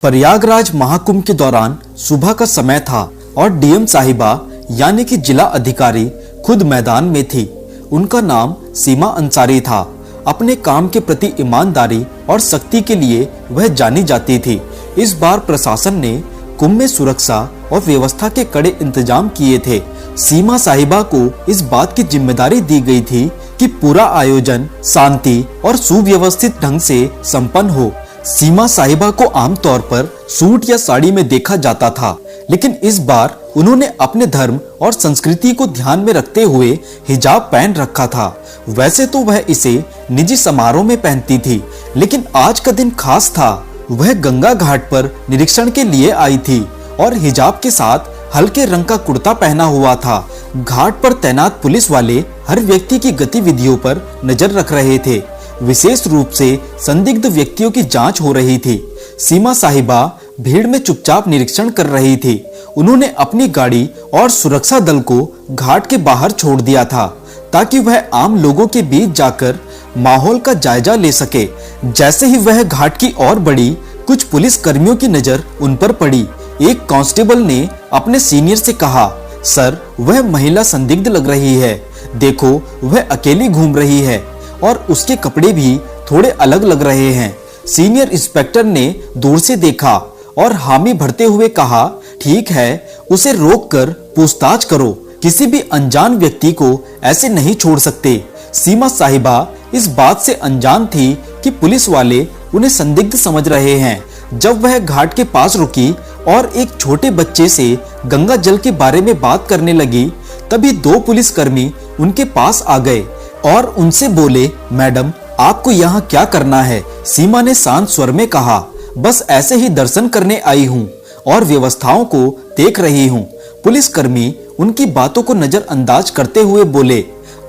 प्रयागराज महाकुंभ के दौरान सुबह का समय था और डीएम साहिबा यानी कि जिला अधिकारी खुद मैदान में थी। उनका नाम सीमा अंसारी था। अपने काम के प्रति ईमानदारी और सख्ती के लिए वह जानी जाती थी। इस बार प्रशासन ने कुंभ में सुरक्षा और व्यवस्था के कड़े इंतजाम किए थे। सीमा साहिबा को इस बात की जिम्मेदारी दी गई थी कि पूरा आयोजन शांति और सुव्यवस्थित ढंग से संपन्न हो। सीमा साहिबा को आमतौर पर सूट या साड़ी में देखा जाता था, लेकिन इस बार उन्होंने अपने धर्म और संस्कृति को ध्यान में रखते हुए हिजाब पहन रखा था। वैसे तो वह इसे निजी समारोह में पहनती थी, लेकिन आज का दिन खास था। वह गंगा घाट पर निरीक्षण के लिए आई थी और हिजाब के साथ हल्के रंग का कुर्ता पहना हुआ था। घाट पर तैनात पुलिस वाले हर व्यक्ति की गतिविधियों पर नजर रख रहे थे। विशेष रूप से संदिग्ध व्यक्तियों की जांच हो रही थी। सीमा साहिबा भीड़ में चुपचाप निरीक्षण कर रही थी। उन्होंने अपनी गाड़ी और सुरक्षा दल को घाट के बाहर छोड़ दिया था ताकि वह आम लोगों के बीच जाकर माहौल का जायजा ले सके। जैसे ही वह घाट की ओर बढ़ी, कुछ पुलिस कर्मियों की नजर उन पर पड़ी। एक कांस्टेबल ने अपने सीनियर से कहा, सर, वह महिला संदिग्ध लग रही है। देखो, वह अकेली घूम रही है और उसके कपड़े भी थोड़े अलग लग रहे हैं। सीनियर इंस्पेक्टर ने दूर से देखा और हामी भरते हुए कहा, ठीक है, उसे रोककर पूछताछ करो। किसी भी अनजान व्यक्ति को ऐसे नहीं छोड़ सकते। सीमा साहिबा इस बात से अनजान थी कि पुलिस वाले उन्हें संदिग्ध समझ रहे हैं। जब वह घाट के पास रुकी और एक छोटे बच्चे से गंगा जल के बारे में बात करने लगी, तभी दो पुलिसकर्मी उनके पास आ गए और उनसे बोले, मैडम, आपको यहाँ क्या करना है? सीमा ने शांत स्वर में कहा, बस ऐसे ही दर्शन करने आई हूँ और व्यवस्थाओं को देख रही हूँ। पुलिसकर्मी उनकी बातों को नजरअंदाज करते हुए बोले,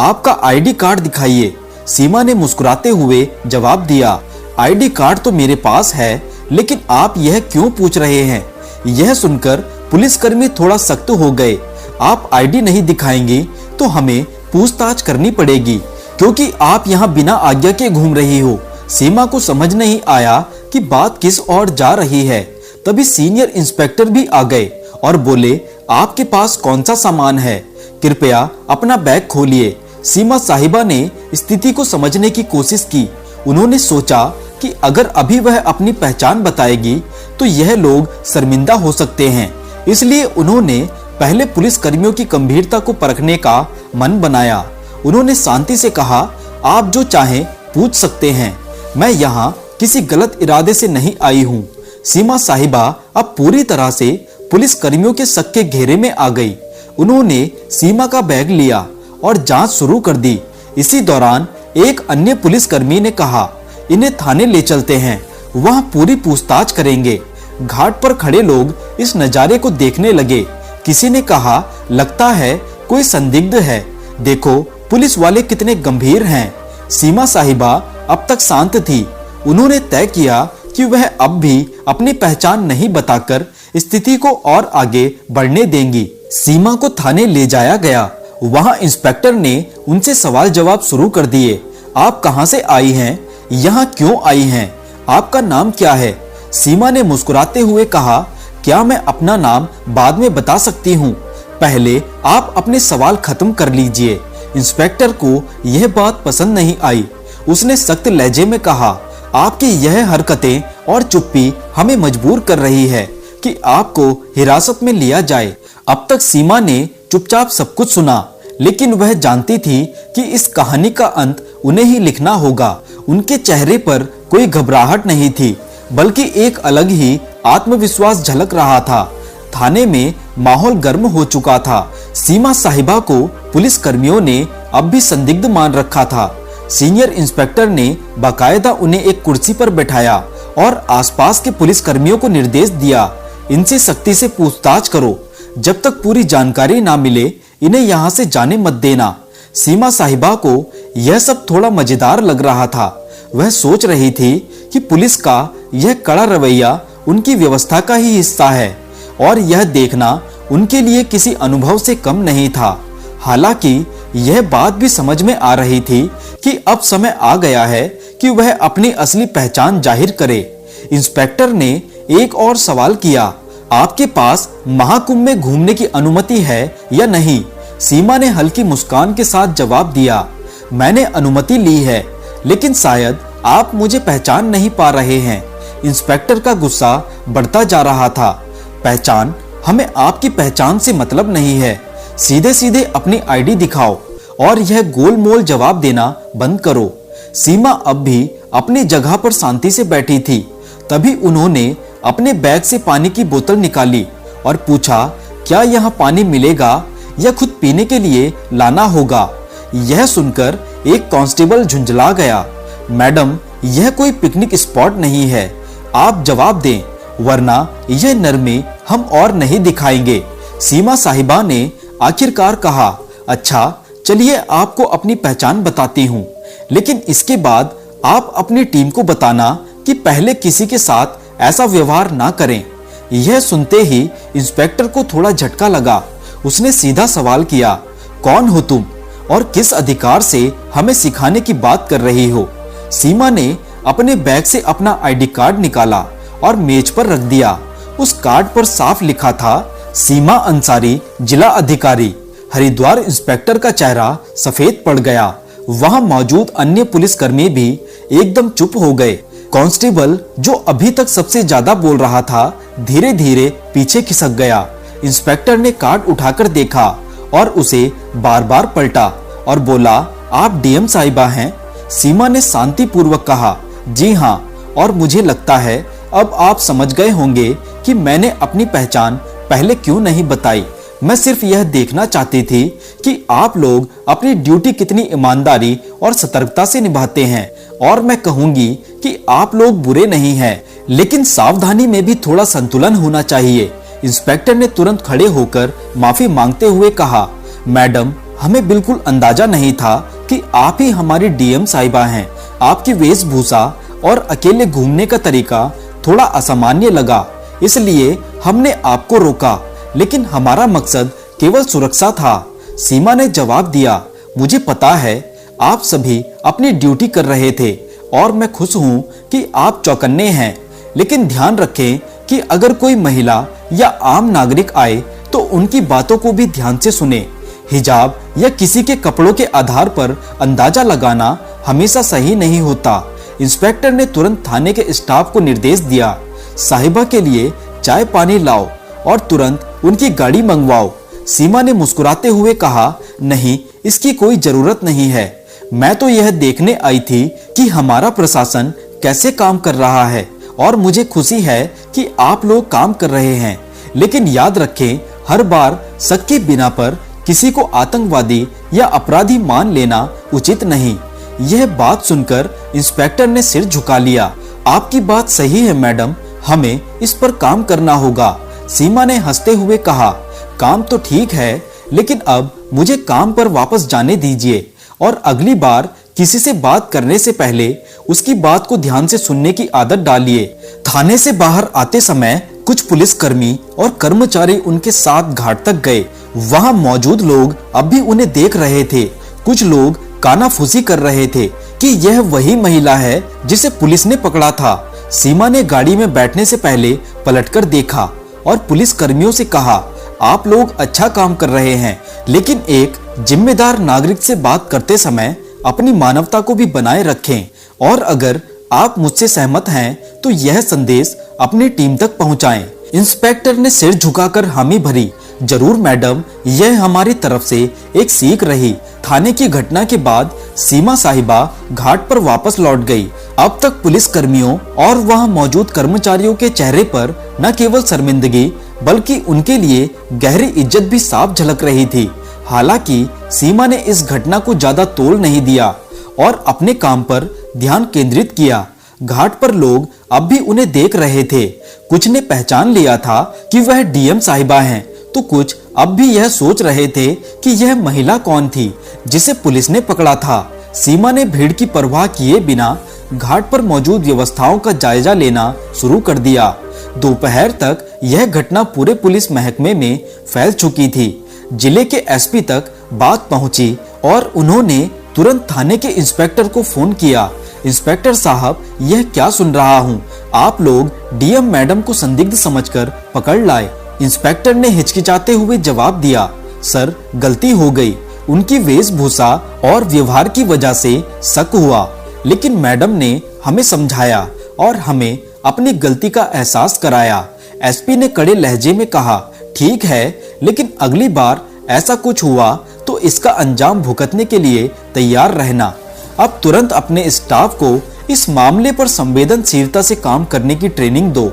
आपका आईडी कार्ड दिखाइए। सीमा ने मुस्कुराते हुए जवाब दिया, आईडी कार्ड तो मेरे पास है, लेकिन आप यह क्यों पूछ रहे हैं? यह सुनकर पुलिसकर्मी थोड़ा सख्त हो गए। आप आईडी नहीं दिखाएंगी तो हमें पूछताछ करनी पड़ेगी, क्योंकि आप यहाँ बिना आज्ञा के घूम रही हो। सीमा को समझ नहीं आया कि बात किस ओर जा रही है। तभी सीनियर इंस्पेक्टर भी आ गए और बोले, आपके पास कौन सा सामान है? कृपया अपना बैग खोलिए। सीमा साहिबा ने स्थिति को समझने की कोशिश की। उन्होंने सोचा कि अगर अभी वह अपनी पहचान बताएगी तो यह लोग शर्मिंदा हो सकते हैं। इसलिए उन्होंने पहले पुलिस कर्मियों की गंभीरता को परखने का मन बनाया। उन्होंने शांति से कहा, आप जो चाहें पूछ सकते हैं, मैं यहाँ किसी गलत इरादे से नहीं आई हूँ। सीमा साहिबा अब पूरी तरह से पुलिस कर्मियों के शक के घेरे में आ गई। उन्होंने सीमा का बैग लिया और जांच शुरू कर दी। इसी दौरान एक अन्य पुलिसकर्मी ने कहा, इन्हें थाने ले चलते हैं, वहाँ पूरी पूछताछ करेंगे। घाट पर खड़े लोग इस नजारे को देखने लगे। किसी ने कहा, लगता है कोई संदिग्ध है। देखो, पुलिस वाले कितने गंभीर हैं। सीमा साहिबा अब तक शांत थी। उन्होंने तय किया कि वह अब भी अपनी पहचान नहीं बताकर स्थिति को और आगे बढ़ने देंगी। सीमा को थाने ले जाया गया। वहां इंस्पेक्टर ने उनसे सवाल जवाब शुरू कर दिए। आप कहां से आई हैं? यहाँ क्यों आई हैं? आपका नाम क्या है? सीमा ने मुस्कुराते हुए कहा, क्या मैं अपना नाम बाद में बता सकती हूँ? पहले आप अपने सवाल खत्म कर लीजिए। इंस्पेक्टर को यह बात पसंद नहीं आई। उसने सख्त लहजे में कहा, आपकी यह हरकतें और चुप्पी हमें मजबूर कर रही है कि आपको हिरासत में लिया जाए। अब तक सीमा ने चुपचाप सब कुछ सुना, लेकिन वह जानती थी कि इस कहानी का अंत उन्हें ही लिखना होगा। उनके चेहरे पर कोई घबराहट नहीं थी, बल्कि एक अलग ही आत्मविश्वास झलक रहा था। थाने में माहौल गर्म हो चुका था। सीमा साहिबा को पुलिस कर्मियों ने अब भी संदिग्ध मान रखा था। सीनियर इंस्पेक्टर ने बाकायदा उन्हें एक कुर्सी पर बैठाया और आसपास के पुलिस कर्मियों को निर्देश दिया, इनसे सख्ती से पूछताछ करो। जब तक पूरी जानकारी ना मिले, इन्हें यहाँ से जाने मत देना। सीमा साहिबा को यह सब थोड़ा मजेदार लग रहा था। वह सोच रही थी कि पुलिस का यह कड़ा रवैया उनकी व्यवस्था का ही हिस्सा है और यह देखना उनके लिए किसी अनुभव से कम नहीं था। हालांकि यह बात भी समझ में आ रही थी कि अब समय आ गया है कि वह अपनी असली पहचान जाहिर करे। इंस्पेक्टर ने एक और सवाल किया, आपके पास महाकुंभ में घूमने की अनुमति है या नहीं? सीमा ने हल्की मुस्कान के साथ जवाब दिया, मैंने अनुमति ली है, लेकिन शायद आप मुझे पहचान नहीं पा रहे हैं। इंस्पेक्टर का गुस्सा बढ़ता जा रहा था। पहचान? हमें आपकी पहचान से मतलब नहीं है। सीधे सीधे अपनी आईडी दिखाओ और यह गोलमोल जवाब देना बंद करो। सीमा अब भी अपनी जगह पर शांति से बैठी थी। तभी उन्होंने अपने बैग से पानी की बोतल निकाली और पूछा, क्या यहाँ पानी मिलेगा या खुद पीने के लिए लाना होगा? यह सुनकर एक कांस्टेबल झुंझला गया। मैडम, यह कोई पिकनिक स्पॉट नहीं है, आप जवाब दें, वरना यह नरमी हम और नहीं दिखाएंगे। सीमा साहिबा ने आखिरकार कहा, अच्छा चलिए आपको अपनी पहचान बताती हूँ, लेकिन इसके बाद आप अपनी टीम को बताना कि पहले किसी के साथ ऐसा व्यवहार ना करें। यह सुनते ही इंस्पेक्टर को थोड़ा झटका लगा। उसने सीधा सवाल किया, कौन हो तुम और किस अधिकार से हमें सिखाने की बात कर रही हो? सीमा ने अपने बैग से अपना आईडी कार्ड निकाला और मेज पर रख दिया। उस कार्ड पर साफ लिखा था, सीमा अंसारी, जिला अधिकारी। हरिद्वार। इंस्पेक्टर का चेहरा सफेद पड़ गया। वहां मौजूद अन्य पुलिसकर्मी भी एकदम चुप हो गए। कांस्टेबल, जो अभी तक सबसे ज्यादा बोल रहा था, धीरे धीरे पीछे खिसक गया। इंस्पेक्टर ने कार्ड उठाकर देखा और उसे बार बार पलटा और बोला, आप डीएम साहिबा हैं? सीमा ने शांतिपूर्वक कहा, जी हाँ, और मुझे लगता है अब आप समझ गए होंगे कि मैंने अपनी पहचान पहले क्यों नहीं बताई। मैं सिर्फ यह देखना चाहती थी कि आप लोग अपनी ड्यूटी कितनी ईमानदारी और सतर्कता से निभाते हैं, और मैं कहूंगी कि आप लोग बुरे नहीं हैं, लेकिन सावधानी में भी थोड़ा संतुलन होना चाहिए। इंस्पेक्टर ने तुरंत खड़े होकर माफी मांगते हुए कहा, मैडम, हमें बिल्कुल अंदाजा नहीं था कि आप ही हमारी डीएम साहिबा हैं। आपकी वेशभूषा और अकेले घूमने का तरीका थोड़ा असामान्य लगा, इसलिए हमने आपको रोका, लेकिन हमारा मकसद केवल सुरक्षा था। सीमा ने जवाब दिया, मुझे पता है आप सभी अपनी ड्यूटी कर रहे थे और मैं खुश हूं कि आप चौकन्ने हैं, लेकिन ध्यान रखें कि अगर कोई महिला या आम नागरिक आए तो उनकी बातों को भी ध्यान से सुने। हिजाब या किसी के कपड़ों के आधार पर अंदाजा लगाना हमेशा सही नहीं होता। इंस्पेक्टर ने तुरंत थाने के स्टाफ को निर्देश दिया, साहिबा के लिए चाय पानी लाओ और तुरंत उनकी गाड़ी मंगवाओ। सीमा ने मुस्कुराते हुए कहा, नहीं, इसकी कोई जरूरत नहीं है। मैं तो यह देखने आई थी कि हमारा प्रशासन कैसे काम कर रहा है, और मुझे खुशी है कि आप लोग काम कर रहे हैं, लेकिन याद रखें, हर बार शक के बिना पर किसी को आतंकवादी या अपराधी मान लेना उचित नहीं। यह बात सुनकर इंस्पेक्टर ने सिर झुका लिया। आपकी बात सही है मैडम, हमें इस पर काम करना होगा। सीमा ने हंसते हुए कहा, काम तो ठीक है, लेकिन अब मुझे काम पर वापस जाने दीजिए, और अगली बार किसी से बात करने से पहले उसकी बात को ध्यान से सुनने की आदत डालिए। थाने से बाहर आते समय कुछ पुलिसकर्मी और कर्मचारी उनके साथ घाट तक गए। वहां मौजूद लोग अब भी उन्हें देख रहे थे। कुछ लोग कानाफूसी कर रहे थे कि यह वही महिला है जिसे पुलिस ने पकड़ा था। सीमा ने गाड़ी में बैठने से पहले पलटकर देखा और पुलिस कर्मियों से कहा, आप लोग अच्छा काम कर रहे हैं, लेकिन एक जिम्मेदार नागरिक से बात करते समय अपनी मानवता को भी बनाए रखें, और अगर आप मुझसे सहमत हैं तो यह संदेश अपनी टीम तक पहुंचाएं। इंस्पेक्टर ने सिर झुकाकर हामी भरी, जरूर मैडम, यह हमारी तरफ से एक सीख रही। थाने की घटना के बाद सीमा साहिबा घाट पर वापस लौट गई। अब तक पुलिस कर्मियों और वहां मौजूद कर्मचारियों के चेहरे पर न केवल शर्मिंदगी बल्कि उनके लिए गहरी इज्जत भी साफ झलक रही थी। हालांकि सीमा ने इस घटना को ज्यादा तोल नहीं दिया और अपने काम पर ध्यान केंद्रित किया। घाट पर लोग अब भी उन्हें देख रहे थे। कुछ ने पहचान लिया था कि वह डीएम साहिबा हैं, तो कुछ अब भी यह सोच रहे थे कि यह महिला कौन थी जिसे पुलिस ने पकड़ा था। सीमा ने भीड़ की परवाह किए बिना घाट पर मौजूद व्यवस्थाओं का जायजा लेना शुरू कर दिया। दोपहर तक यह घटना पूरे पुलिस महकमे में फैल चुकी थी। जिले के एसपी तक बात पहुंची और उन्होंने तुरंत थाने के इंस्पेक्टर को फोन किया। इंस्पेक्टर साहब, यह क्या सुन रहा हूँ? आप लोग डीएम मैडम को संदिग्ध समझकर पकड़ लाए। इंस्पेक्टर ने हिचकिचाते हुए जवाब दिया, सर गलती हो गई, उनकी वेशभूषा और व्यवहार की वजह से शक हुआ, लेकिन मैडम ने हमें समझाया और हमें अपनी गलती का एहसास कराया। एसपी ने कड़े लहजे में कहा, ठीक है, लेकिन अगली बार ऐसा कुछ हुआ तो इसका अंजाम भुगतने के लिए तैयार रहना। अब तुरंत अपने स्टाफ को इस मामले पर संवेदनशीलता से काम करने की ट्रेनिंग दो।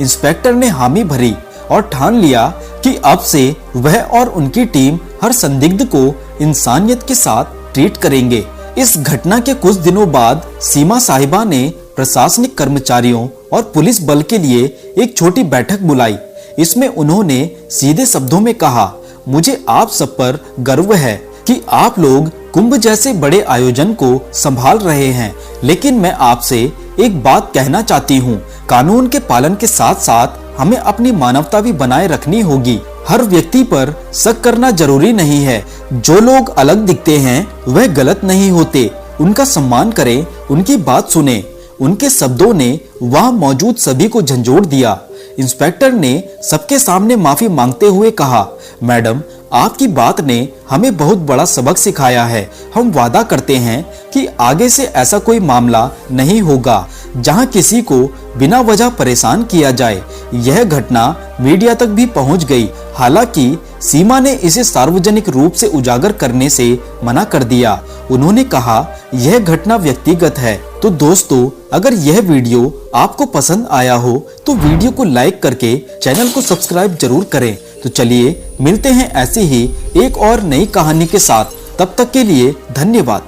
इंस्पेक्टर ने हामी भरी और ठान लिया कि अब से वह और उनकी टीम हर संदिग्ध को इंसानियत के साथ ट्रीट करेंगे। इस घटना के कुछ दिनों बाद सीमा साहिबा ने प्रशासनिक कर्मचारियों और पुलिस बल के लिए एक छोटी बैठक बुलाई। इसमें उन्होंने सीधे शब्दों में कहा, मुझे आप सब पर गर्व है कि आप लोग कुंभ जैसे बड़े आयोजन को संभाल रहे हैं, लेकिन मैं आपसे एक बात कहना चाहती हूँ, कानून के पालन के साथ साथ हमें अपनी मानवता भी बनाए रखनी होगी। हर व्यक्ति पर शक करना जरूरी नहीं है। जो लोग अलग दिखते हैं वह गलत नहीं होते। उनका सम्मान करें, उनकी बात सुने। उनके शब्दों ने वहां मौजूद सभी को झंझोड़ दिया। इंस्पेक्टर ने सबके सामने माफी मांगते हुए कहा, मैडम आपकी बात ने हमें बहुत बड़ा सबक सिखाया है। हम वादा करते हैं कि आगे से ऐसा कोई मामला नहीं होगा जहां किसी को बिना वजह परेशान किया जाए। यह घटना मीडिया तक भी पहुंच गई, हालांकि सीमा ने इसे सार्वजनिक रूप से उजागर करने से मना कर दिया। उन्होंने कहा, यह घटना व्यक्तिगत है। तो दोस्तों, अगर यह वीडियो आपको पसंद आया हो तो वीडियो को लाइक करके चैनल को सब्सक्राइब जरूर करें। तो चलिए मिलते हैं ऐसी ही एक और नई कहानी के साथ। तब तक के लिए धन्यवाद।